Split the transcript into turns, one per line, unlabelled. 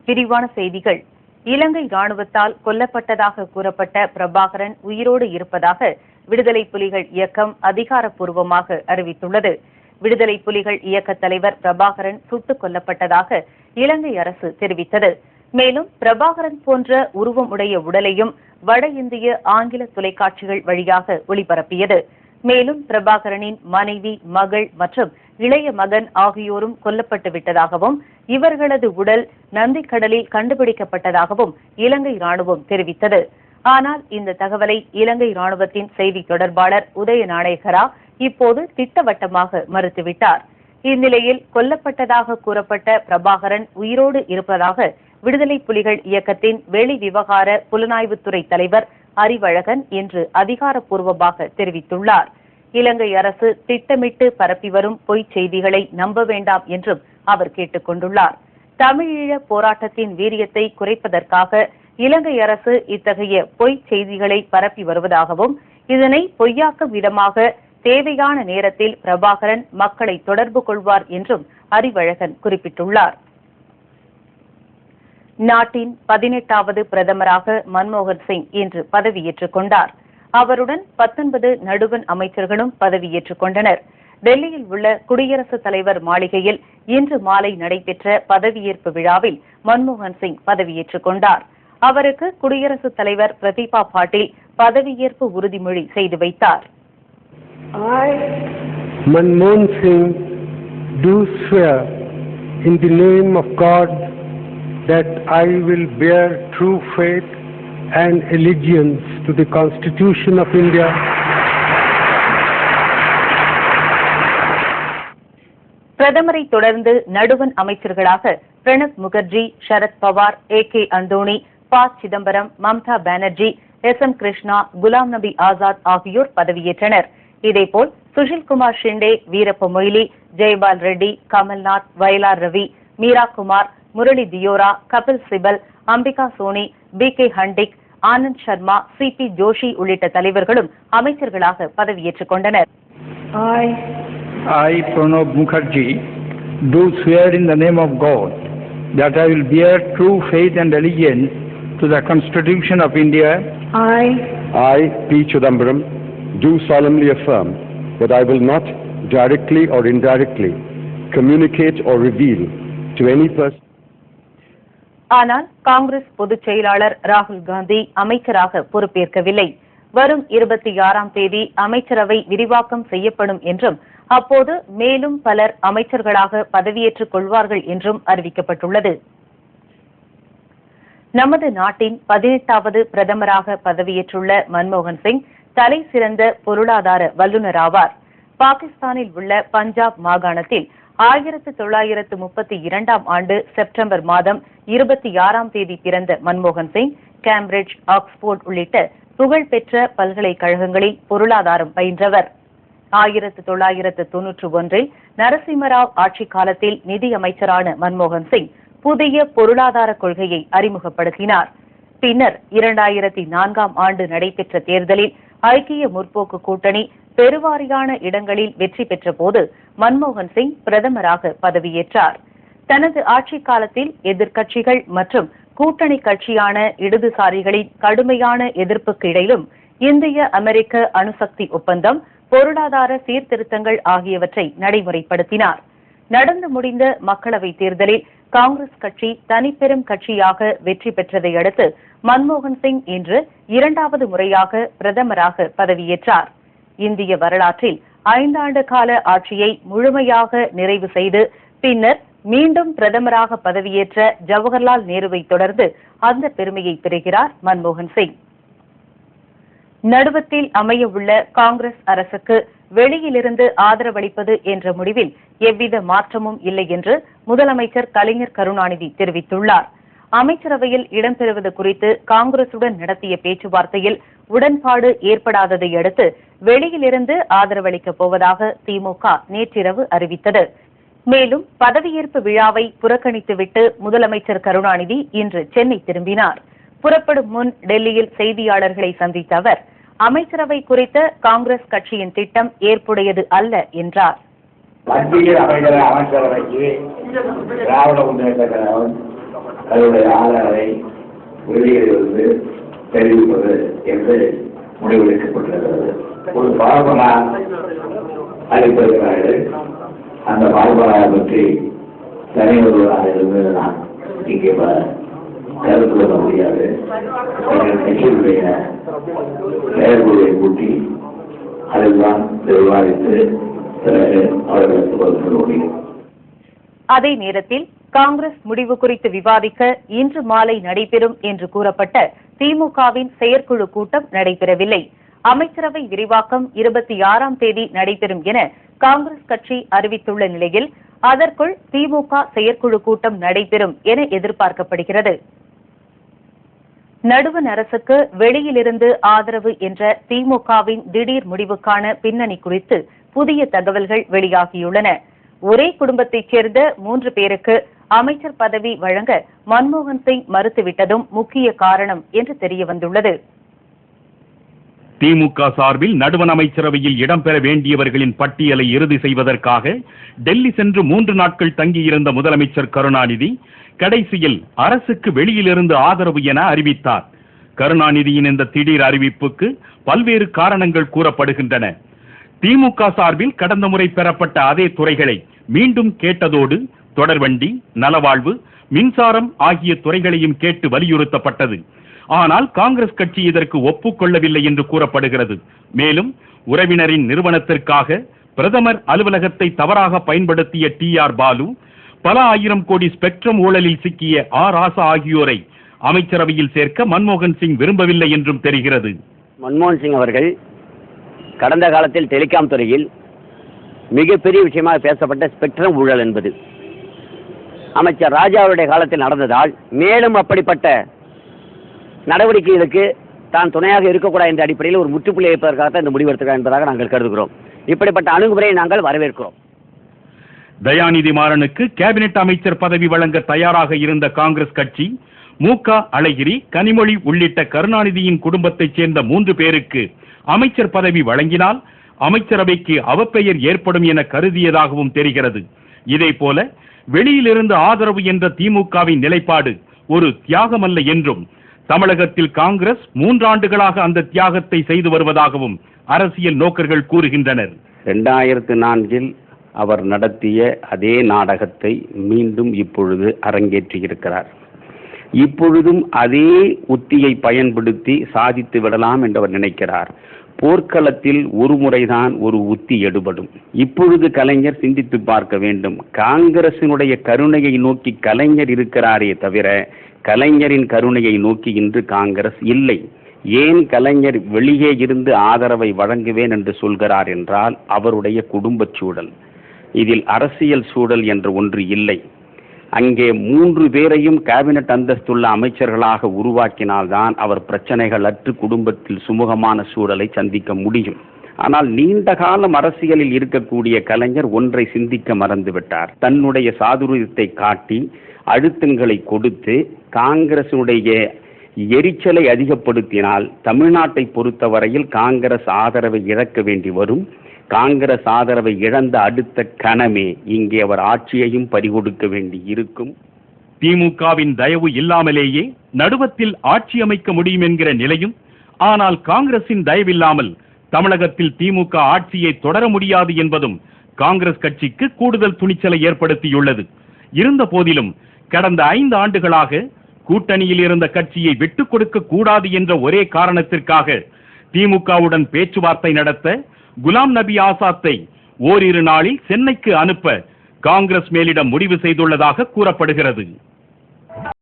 விரிவான செய்திகள். இலங்கை ராணுவத்தால் கொல்லப்பட்டதாக கூறப்பட்ட பிரபாகரன் உயிரோடு இருப்பதாக விடுதலை புலிகள் இயக்கம் அதிகாரப்பூர்வமாக அறிவித்துள்ளது. விடுதலை புலிகள் இயக்க தலைவர் பிரபாகரன் சுட்டுக் கொல்லப்பட்டதாக இலங்கை அரசு தெரிவித்தது. மேலும் பிரபாகரன் போன்ற உருவம் உடைய உடலையும் வட இந்திய ஆங்கில தொலைக்காட்சிகள் வழியாக ஒளிபரப்பியது. மேலும் பிரபாகரனின் மனைவி, மகள் மற்றும் இளைய மகன் ஆகியோரும் கொல்லப்பட்டு விட்டதாகவும் இவர்களது உடல் நந்திக்கடலில் கண்டுபிடிக்கப்பட்டதாகவும் இலங்கை ராணுவம் தெரிவித்தது. ஆனால் இந்த தகவலை இலங்கை ராணுவத்தின் செய்தி தொடர்பாளர் உதய நாணயகரா இப்போது திட்டவட்டமாக மறுத்துவிட்டார். இந்நிலையில் கொல்லப்பட்டதாக கூறப்பட்ட பிரபாகரன் உயிரோடு இருப்பதாக விடுதலை புலிகள் இயக்கத்தின் வெளி விவகார புலனாய்வுத்துறை தலைவர் அறிவழகன் இன்று அதிகாரப்பூர்வமாக தெரிவித்துள்ளார். இலங்கை அரசு திட்டமிட்டு பரப்பி வரும் பொய்ச் செய்திகளை நம்ப வேண்டாம் என்றும் அவர் கேட்டுக் கொண்டுள்ளார். தமிழீழ போராட்டத்தின் வீரியத்தை குறைப்பதற்காக இலங்கை அரசு இத்தகைய பொய்ச் செய்திகளை பரப்பி வருவதாகவும் இதனை பொய்யாக்கும் விதமாக தேவையான நேரத்தில் பிரபாகரன் மக்களை தொடர்பு கொள்வார் என்றும் அறிவழகன் குறிப்பிட்டுள்ளார். நாட்டின் 18வது பிரதமராக மன்மோகன் சிங் இன்று பதவியேற்றுக் கொண்டார். அவருடன் 19 நடுவண் அமைச்சர்களும் பதவியேற்றுக் கொண்டனர். டெல்லியில் உள்ள குடியரசுத் தலைவர் மாளிகையில் இன்று மாலை நடைபெற்ற பதவியேற்பு விழாவில் மன்மோகன் சிங் பதவியேற்றுக் கொண்டார். அவருக்கு குடியரசுத் தலைவர் பிரதீபா பாட்டீல் பதவியேற்பு உறுதிமொழி செய்து வைத்தார்.
I, Manmohan Singh, do swear in the name of God that I will bear true faith and allegiance to the Constitution of India.
பிரதமரை தொடர்ந்து நடுவண் அமைச்சர்களாக பிரணப் முகர்ஜி, சரத் பவார், A.K. அந்தோணி, ப. சிதம்பரம், மம்தா பானர்ஜி, S.M. கிருஷ்ணா, குலாம் நபி ஆசாத் ஆகியோர் பதவியேற்றனர். இதேபோல் சுஷில்குமார் ஷிண்டே, வீரப்ப மொய்லி, ஜெயபால் ரெட்டி, கமல்நாத், வயலார் ரவி, மீரா குமார், முரளி தியோரா, கபில் சிபல், அம்பிகா சோனி, B.K. ஹண்டிக், ஆனந்த் சர்மா, C.P. ஜோஷி உள்ளிட்ட தலைவர்களும் அமைச்சர்களாக பதவியேற்றுக் கொண்டனர்.
I, Pranab Mukherjee, do swear in the name of God that I will bear true faith and allegiance to the Constitution of India.
I, P. Chidambaram, do solemnly affirm that I will not directly or indirectly communicate or reveal to any person.
ஆனால் காங்கிரஸ் பொதுச் செயலாளர் ராகுல் காந்தி அமைச்சராக பொறுப்பேற்கவில்லை. வரும் 26ஆம் தேதி அமைச்சரவை விரிவாக்கம் செய்யப்படும் என்றும் அப்போது மேலும் பலர் அமைச்சர்களாக பதவியேற்றுக் கொள்வார்கள் என்றும் அறிவிக்கப்பட்டுள்ளது. நமது நாட்டின் 18வது பிரதமராக பதவியேற்றுள்ள மன்மோகன் சிங் தலை சிறந்த பொருளாதார வல்லுநர் ஆவார். பாகிஸ்தானில் உள்ள பஞ்சாப் மாகாணத்தில் 1932ஆம் ஆண்டு செப்டம்பர் மாதம் 26ஆம் தேதி பிறந்த மன்மோகன் சிங் கேம்பிரிட்ஜ், ஆக்ஸ்போர்ட் உள்ளிட்ட புகழ்பெற்ற பல்கலைக்கழகங்களில் பொருளாதாரம் பயின்றவர். 1991இல் நரசிம்மராவ் ஆட்சிக் காலத்தில் நிதி அமைச்சரான மன்மோகன் சிங் புதிய பொருளாதார கொள்கையை அறிமுகப்படுத்தினார். பின்னர் 2004ஆம் ஆண்டு நடைபெற்ற தேர்தலில் ஐக்கிய முற்போக்கு கூட்டணி பெருவாரியான இடங்களில் வெற்றி பெற்ற போது மன்மோகன் சிங் பிரதமராக பதவியேற்றார். தனது ஆட்சிக் காலத்தில் எதிர்க்கட்சிகள் மற்றும் கூட்டணி கட்சியான இடதுசாரிகளின் கடுமையான எதிர்ப்புக்கு இடையிலும் இந்திய அமெரிக்க அணுசக்தி ஒப்பந்தம், பொருளாதார சீர்திருத்தங்கள் ஆகியவற்றை நடைமுறைப்படுத்தினார். நடந்து முடிந்த மக்களவைத் தேர்தலில் காங்கிரஸ் கட்சி தனிப்பெரும் கட்சியாக வெற்றி பெற்றதை அடுத்து மன்மோகன் சிங் இன்று 2வது முறையாக பிரதமராக பதவியேற்றார். இந்திய வரலாற்றில் 5 ஆண்டு கால ஆட்சியை முழுமையாக நிறைவு செய்து பின்னர் மீண்டும் பிரதமராக பதவியேற்ற ஜவஹர்லால் நேருவை தொடர்ந்து அந்த பெருமையை பெறுகிறார் மன்மோகன் சிங். நடுவத்தில் அமையவுள்ள காங்கிரஸ் அரசுக்கு வெளியிலிருந்து ஆதரவளிப்பது என்ற முடிவில் எவ்வித மாற்றமும் இல்லை என்று முதலமைச்சர் கலைஞர் கருணாநிதி தெரிவித்துள்ளார். அமைச்சரவையில் இடம்பெறுவது குறித்து காங்கிரசுடன் நடத்திய பேச்சுவார்த்தையில் உடன்பாடு ஏற்படாததை அடுத்து வெளியிலிருந்து ஆதரவளிக்கப் போவதாக திமுக நேற்றிரவு அறிவித்தது. மேலும் பதவியேற்பு விழாவை புறக்கணித்துவிட்டு முதலமைச்சர் கருணாநிதி இன்று சென்னை திரும்பினார். புறப்படும் முன் டெல்லியில் செய்தியாளர்களை சந்தித்த அவர் அமைச்சரவை குறித்த காங்கிரஸ் கட்சியின் திட்டம் ஏற்புடையது அல்ல என்றார்.
மத்தியில் அமைச்சரவைக்கு திராவிட முன்னேற்ற கழகம் அதனுடைய ஆதாரை வெளியிலிருந்து தெரிவிப்பது என்று முடிவெடுக்கப்பட்டிருக்கிறது. ஒரு பார்பனா அளிப்பதற்காக அந்த பார்பனாவை பற்றி தனி ஒருவராக இருந்து நான் இங்கே கருத்து கொள்ள முடியாது. கட்சியுடைய செயற்குழுவை கூட்டி அதில்தான் விவாதித்து பிறகு அவர்களுக்கு பதில் சொல்ல முடியும்.
அதே நேரத்தில் காங்கிரஸ் முடிவு குறித்து விவாதிக்க இன்று மாலை நடைபெறும் என்று கூறப்பட்ட திமுகவின் செயற்குழு கூட்டம் நடைபெறவில்லை. அமைச்சரவை விரிவாக்கம் 26ஆம் தேதி நடைபெறும் என காங்கிரஸ் கட்சி அறிவித்துள்ள நிலையில் அதற்குள் திமுக செயற்குழு கூட்டம் நடைபெறும் என எதிர்பார்க்கப்படுகிறது. நடுவண் அரசுக்கு வெளியிலிருந்து ஆதரவு என்ற திமுகவின் திடீர் முடிவுக்கான பின்னணி குறித்து புதிய தகவல்கள் வெளியாகியுள்ளன. ஒரே குடும்பத்தைச் சேர்ந்த 3 பேருக்கு அமைச்சர் பதவி வழங்க மன்மோகன் சிங் மறுத்துவிட்டதும் முக்கிய காரணம் என்று தெரியவந்துள்ளது.
திமுக சார்பில் நடுவண் அமைச்சரவையில் இடம்பெற வேண்டியவர்களின் பட்டியலை இறுதி செய்வதற்காக டெல்லி சென்று 3 நாட்கள் தங்கியிருந்த முதலமைச்சர் கருணாநிதி கடைசியில் அரசுக்கு வெளியிலிருந்து ஆதரவு என அறிவித்தார். கருணாநிதியின் இந்த திடீர் அறிவிப்புக்கு பல்வேறு காரணங்கள் கூறப்படுகின்றன. திமுக சார்பில் கடந்த முறை பெறப்பட்ட அதே துறைகளை மீண்டும் கேட்டதோடு தொடர்வண்டி, நலவாழ்வு, மின்சாரம் ஆகிய துறைகளையும் கேட்டு வலியுறுத்தப்பட்டது. ஆனால் காங்கிரஸ் கட்சி இதற்கு ஒப்புக்கொள்ளவில்லை என்று கூறப்படுகிறது. மேலும் உறவினரின் நிறுவனத்திற்காக பிரதமர் அலுவலகத்தை தவறாக பயன்படுத்திய TR பாலு, பல ஆயிரம் கோடி ஸ்பெக்ட்ரம் ஊழலில் சிக்கிய ராசா ஆகியோரை அமைச்சரவையில் சேர்க்க மன்மோகன் சிங் விரும்பவில்லை என்றும் தெரிகிறது.
மன்மோகன் சிங் அவர்கள் கடந்த காலத்தில் டெலிகாம் துறையில் மிகப்பெரிய விஷயமாக பேசப்பட்ட ஸ்பெக்ட்ரம் ஊழல் என்பது அமைச்சர் ராஜாவுடைய காலத்தில் நடந்ததால் மேலும் அப்படிப்பட்ட நடவடிக்கைகளுக்கு தான் துணையாக இருக்கக்கூடாது என்ற அடிப்படையில் ஒரு முற்றுப்புள்ளி வைப்பதற்காக இந்த முடிவெடுத்திருக்கிறார் என்பதாக நாங்கள் கருதுகிறோம். இப்படிப்பட்ட அணுகுமுறையை நாங்கள் வரவேற்கிறோம்.
தயாநிதி மாறனுக்கு கேபினெட் அமைச்சர் பதவி வழங்க தயாராக இருந்த காங்கிரஸ் கட்சி மு.க. அழகிரி, கனிமொழி உள்ளிட்ட கருணாநிதியின் குடும்பத்தைச் சேர்ந்த 3 பேருக்கு அமைச்சர் பதவி வழங்கினால் அமைச்சரவைக்கு அவப்பெயர் ஏற்படும் என கருதியதாகவும் தெரிகிறது. இதேபோல வெளியிலிருந்து ஆதரவு என்ற திமுகவின் நிலைப்பாடு ஒரு தியாகமல்ல என்றும், தமிழகத்தில் காங்கிரஸ் 3 ஆண்டுகளாக அந்த தியாகத்தை செய்து வருவதாகவும் அரசியல் நோக்கர்கள் கூறுகின்றனர்.
2004 அவர் நடத்திய அதே நாடகத்தை மீண்டும் இப்பொழுது அரங்கேற்றியிருக்கிறார். இப்பொழுதும் அதே உத்தியை பயன்படுத்தி சாதித்து விடலாம் என்று அவர் நினைக்கிறார். போர்க்களத்தில் ஒரு முறைதான் ஒரு உத்தி எடுபடும். இப்பொழுது கலைஞர் சிந்தித்து பார்க்க வேண்டும். காங்கிரசினுடைய கருணையை நோக்கி கலைஞர் இருக்கிறாரே தவிர கலைஞரின் கருணையை நோக்கி இன்று காங்கிரஸ் இல்லை. ஏன் கலைஞர் வெளியே இருந்து ஆதரவை வழங்குவேன் என்று சொல்கிறார் என்றால் அவருடைய குடும்ப சூழல். இதில் அரசியல் சூழல் என்ற ஒன்று இல்லை. அங்கே 3 பேரையும் கேபினட் அந்தஸ்துள்ள அமைச்சர்களாக உருவாக்கினால்தான் அவர் பிரச்சனைகள் அற்று குடும்பத்தில் சுமூகமான சூழலை சந்திக்க முடியும். ஆனால் நீண்ட காலம் அரசியலில் இருக்கக்கூடிய கலைஞர் ஒன்றை சிந்திக்க மறந்துவிட்டார். தன்னுடைய சாதுரியத்தை காட்டி அழுத்தங்களை கொடுத்து காங்கிரசுடைய எரிச்சலை அதிகப்படுத்தினால் தமிழ்நாட்டை பொறுத்தவரையில் காங்கிரஸ் ஆதரவை இழக்க வேண்டி வரும். காங்கிரஸ் ஆதரவை இழந்த அடுத்த கணமே இங்கே அவர் ஆட்சியையும் பறிகொடுக்க வேண்டி இருக்கும்.
திமுகவின் தயவு இல்லாமலேயே நடுவத்தில் ஆட்சி அமைக்க முடியும் என்கிற நிலையும், ஆனால் காங்கிரசின் தயவில்லாமல் தமிழகத்தில் திமுக ஆட்சியை தொடர முடியாது என்பதும் காங்கிரஸ் கட்சிக்கு கூடுதல் துணிச்சலை ஏற்படுத்தியுள்ளது. இருந்த போதிலும் கடந்த 5 ஆண்டுகளாக கூட்டணியில் இருந்த கட்சியை விட்டுக் கொடுக்க கூடாது என்ற ஒரே காரணத்திற்காக திமுகவுடன் பேச்சுவார்த்தை நடத்த குலாம் நபி ஆசாத்தை ஓரிரு நாளில் சென்னைக்கு அனுப்ப காங்கிரஸ் மேலிடம் முடிவு செய்துள்ளதாக கூறப்படுகிறது.